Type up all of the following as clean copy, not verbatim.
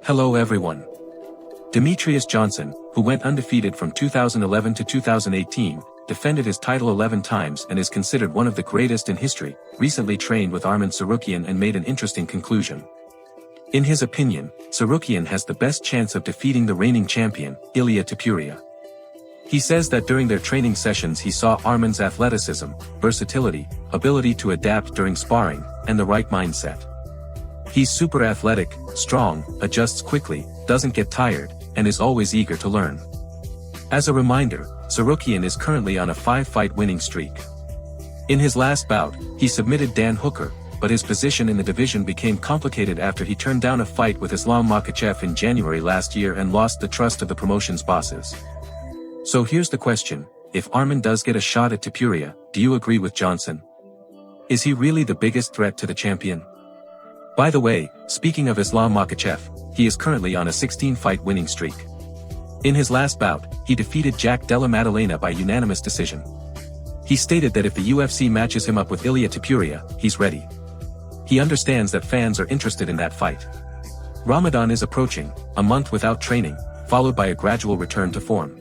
Hello everyone. Demetrius Johnson, who went undefeated from 2011 to 2018, defended his title 11 times and is considered one of the greatest in history, recently trained with Arman Tsarukyan and made an interesting conclusion. In his opinion, Tsarukyan has the best chance of defeating the reigning champion, Ilia Topuria. He says that during their training sessions he saw Arman's athleticism, versatility, ability to adapt during sparring, and the right mindset. He's super athletic, strong, adjusts quickly, doesn't get tired, and is always eager to learn. As a reminder, Tsarukyan is currently on a 5-fight winning streak. In his last bout, he submitted Dan Hooker, but his position in the division became complicated after he turned down a fight with Islam Makhachev in January last year and lost the trust of the promotion's bosses. So here's the question: if Arman does get a shot at Topuria, do you agree with Johnson? Is he really the biggest threat to the champion? By the way, speaking of Islam Makhachev, he is currently on a 16-fight winning streak. In his last bout, he defeated Jack Della Maddalena by unanimous decision. He stated that if the UFC matches him up with Ilia Topuria, he's ready. He understands that fans are interested in that fight. Ramadan is approaching, a month without training, followed by a gradual return to form.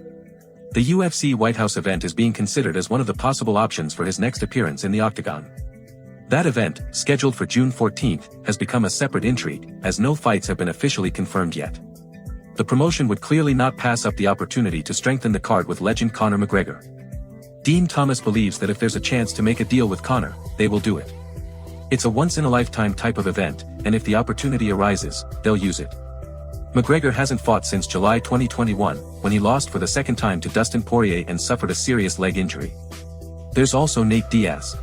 The UFC White House event is being considered as one of the possible options for his next appearance in the octagon. That event, scheduled for June 14th, has become a separate intrigue, as no fights have been officially confirmed yet. The promotion would clearly not pass up the opportunity to strengthen the card with legend Conor McGregor. Dean Thomas believes that if there's a chance to make a deal with Conor, they will do it. It's a once-in-a-lifetime type of event, and if the opportunity arises, they'll use it. McGregor hasn't fought since July 2021, when he lost for the second time to Dustin Poirier and suffered a serious leg injury. There's also Nate Diaz.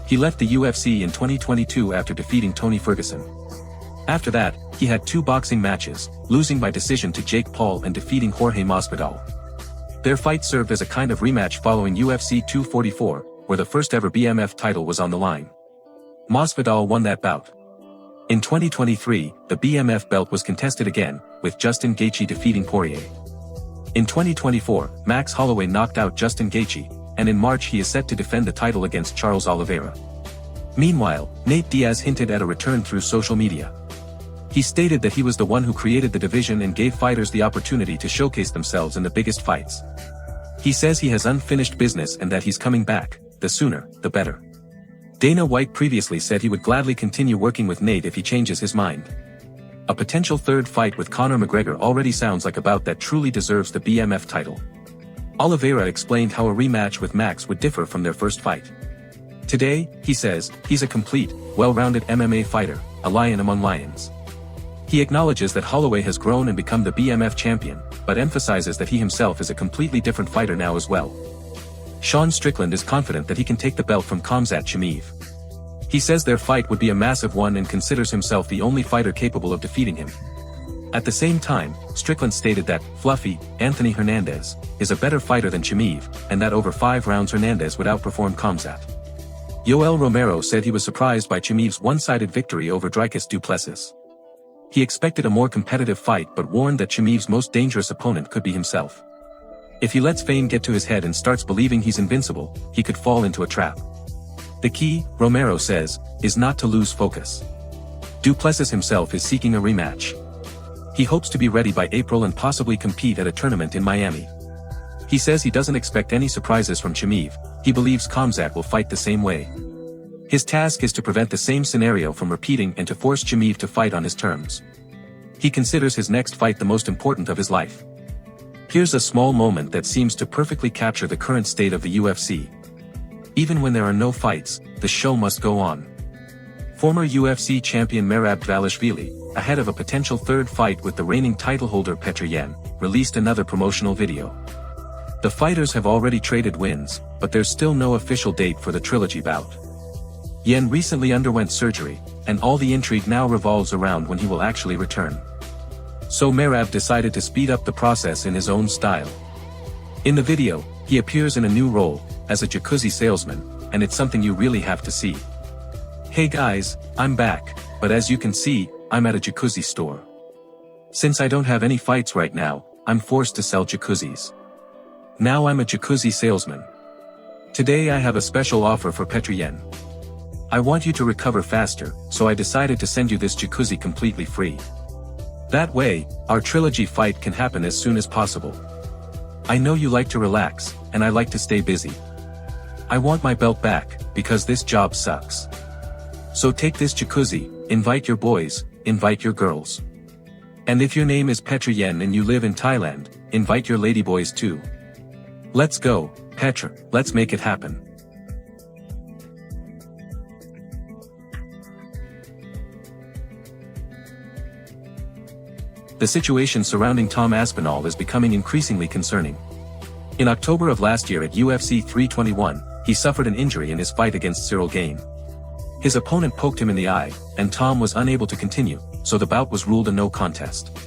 He left the UFC in 2022 after defeating Tony Ferguson. After that, he had 2 boxing matches, losing by decision to Jake Paul and defeating Jorge Masvidal. Their fight served as a kind of rematch following UFC 244, where the first ever BMF title was on the line. Masvidal won that bout. In 2023, the BMF belt was contested again, with Justin Gaethje defeating Poirier. In 2024, Max Holloway knocked out Justin Gaethje, and in March he is set to defend the title against Charles Oliveira. Meanwhile, Nate Diaz hinted at a return through social media. He stated that he was the one who created the division and gave fighters the opportunity to showcase themselves in the biggest fights. He says he has unfinished business and that he's coming back, the sooner, the better. Dana White previously said he would gladly continue working with Nate if he changes his mind. A potential third fight with Conor McGregor already sounds like a bout that truly deserves the BMF title. Oliveira explained how a rematch with Max would differ from their first fight. Today, he says, he's a complete, well-rounded MMA fighter, a lion among lions. He acknowledges that Holloway has grown and become the BMF champion, but emphasizes that he himself is a completely different fighter now as well. Sean Strickland is confident that he can take the belt from Khamzat Chimaev. He says their fight would be a massive one and considers himself the only fighter capable of defeating him. At the same time, Strickland stated that Fluffy, Anthony Hernandez, is a better fighter than Chimaev, and that over 5 rounds Hernandez would outperform Khamzat. Yoel Romero said he was surprised by Chimaev's one-sided victory over Dricus du Plessis. He expected a more competitive fight but warned that Chimaev's most dangerous opponent could be himself. If he lets fame get to his head and starts believing he's invincible, he could fall into a trap. The key, Romero says, is not to lose focus. Du Plessis himself is seeking a rematch. He hopes to be ready by April and possibly compete at a tournament in Miami. He says he doesn't expect any surprises from Chimaev. He believes Khamzat will fight the same way. His task is to prevent the same scenario from repeating and to force Chimaev to fight on his terms. He considers his next fight the most important of his life. Here's a small moment that seems to perfectly capture the current state of the UFC. Even when there are no fights, the show must go on. Former UFC champion Merab Dvalishvili, ahead of a potential third fight with the reigning title holder Petr Yan, released another promotional video. The fighters have already traded wins, but there's still no official date for the trilogy bout. Yan recently underwent surgery, and all the intrigue now revolves around when he will actually return. So Merab decided to speed up the process in his own style. In the video, he appears in a new role, as a jacuzzi salesman, and it's something you really have to see. Hey guys, I'm back, but as you can see, I'm at a jacuzzi store. Since I don't have any fights right now, I'm forced to sell jacuzzis. Now I'm a jacuzzi salesman. Today I have a special offer for Petr Yan. I want you to recover faster, so I decided to send you this jacuzzi completely free. That way, our trilogy fight can happen as soon as possible. I know you like to relax, and I like to stay busy. I want my belt back, because this job sucks. So take this jacuzzi, invite your boys, invite your girls. And if your name is Petra Yen and you live in Thailand, invite your ladyboys too. Let's go, Petra, let's make it happen. The situation surrounding Tom Aspinall is becoming increasingly concerning. In October of last year at UFC 321, he suffered an injury in his fight against Cyril Gane. His opponent poked him in the eye, and Tom was unable to continue, so the bout was ruled a no contest.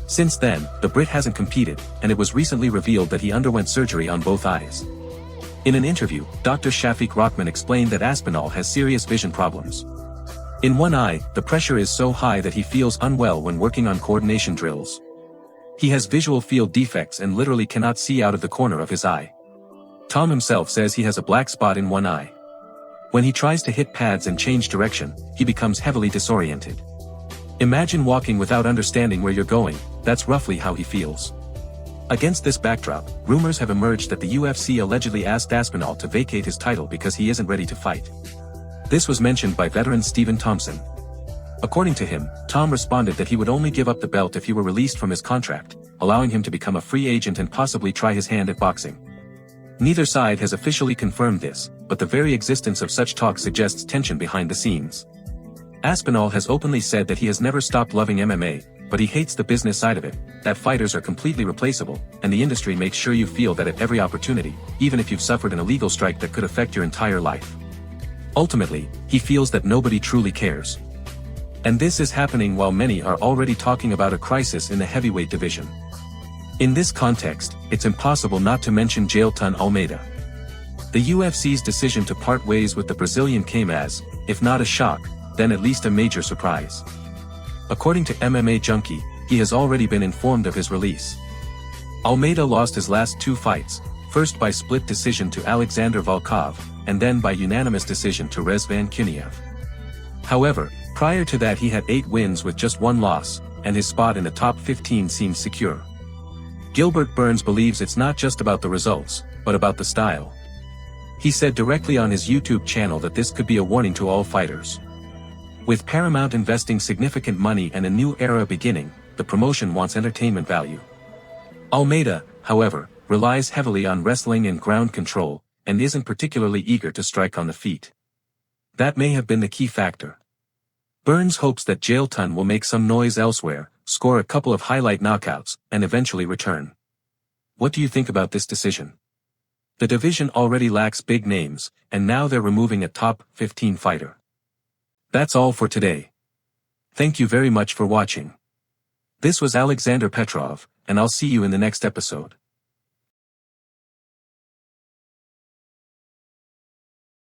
Since then, the Brit hasn't competed, and it was recently revealed that he underwent surgery on both eyes. In an interview, Dr. Shafiq Rahman explained that Aspinall has serious vision problems. In one eye, the pressure is so high that he feels unwell when working on coordination drills. He has visual field defects and literally cannot see out of the corner of his eye. Tom himself says he has a black spot in one eye. When he tries to hit pads and change direction, he becomes heavily disoriented. Imagine walking without understanding where you're going, that's roughly how he feels. Against this backdrop, rumors have emerged that the UFC allegedly asked Aspinall to vacate his title because he isn't ready to fight. This was mentioned by veteran Stephen Thompson. According to him, Tom responded that he would only give up the belt if he were released from his contract, allowing him to become a free agent and possibly try his hand at boxing. Neither side has officially confirmed this, but the very existence of such talk suggests tension behind the scenes. Aspinall has openly said that he has never stopped loving MMA, but he hates the business side of it, that fighters are completely replaceable, and the industry makes sure you feel that at every opportunity, even if you've suffered an illegal strike that could affect your entire life. Ultimately, he feels that nobody truly cares. And this is happening while many are already talking about a crisis in the heavyweight division. In this context, it's impossible not to mention Jailton Almeida. The UFC's decision to part ways with the Brazilian came as, if not a shock, then at least a major surprise. According to MMA Junkie, he has already been informed of his release. Almeida lost his last two fights, first by split decision to Alexander Volkov, and then by unanimous decision to Rezvan Kiniev. However, prior to that he had 8 wins with just 1 loss, and his spot in the top 15 seems secure. Gilbert Burns believes it's not just about the results, but about the style. He said directly on his YouTube channel that this could be a warning to all fighters. With Paramount investing significant money and a new era beginning, the promotion wants entertainment value. Almeida, however, relies heavily on wrestling and ground control, and isn't particularly eager to strike on the feet. That may have been the key factor. Burns hopes that Jailton will make some noise elsewhere, score a couple of highlight knockouts, and eventually return. What do you think about this decision? The division already lacks big names, and now they're removing a top 15 fighter. That's all for today. Thank you very much for watching. This was Alexander Petrov, and I'll see you in the next episode.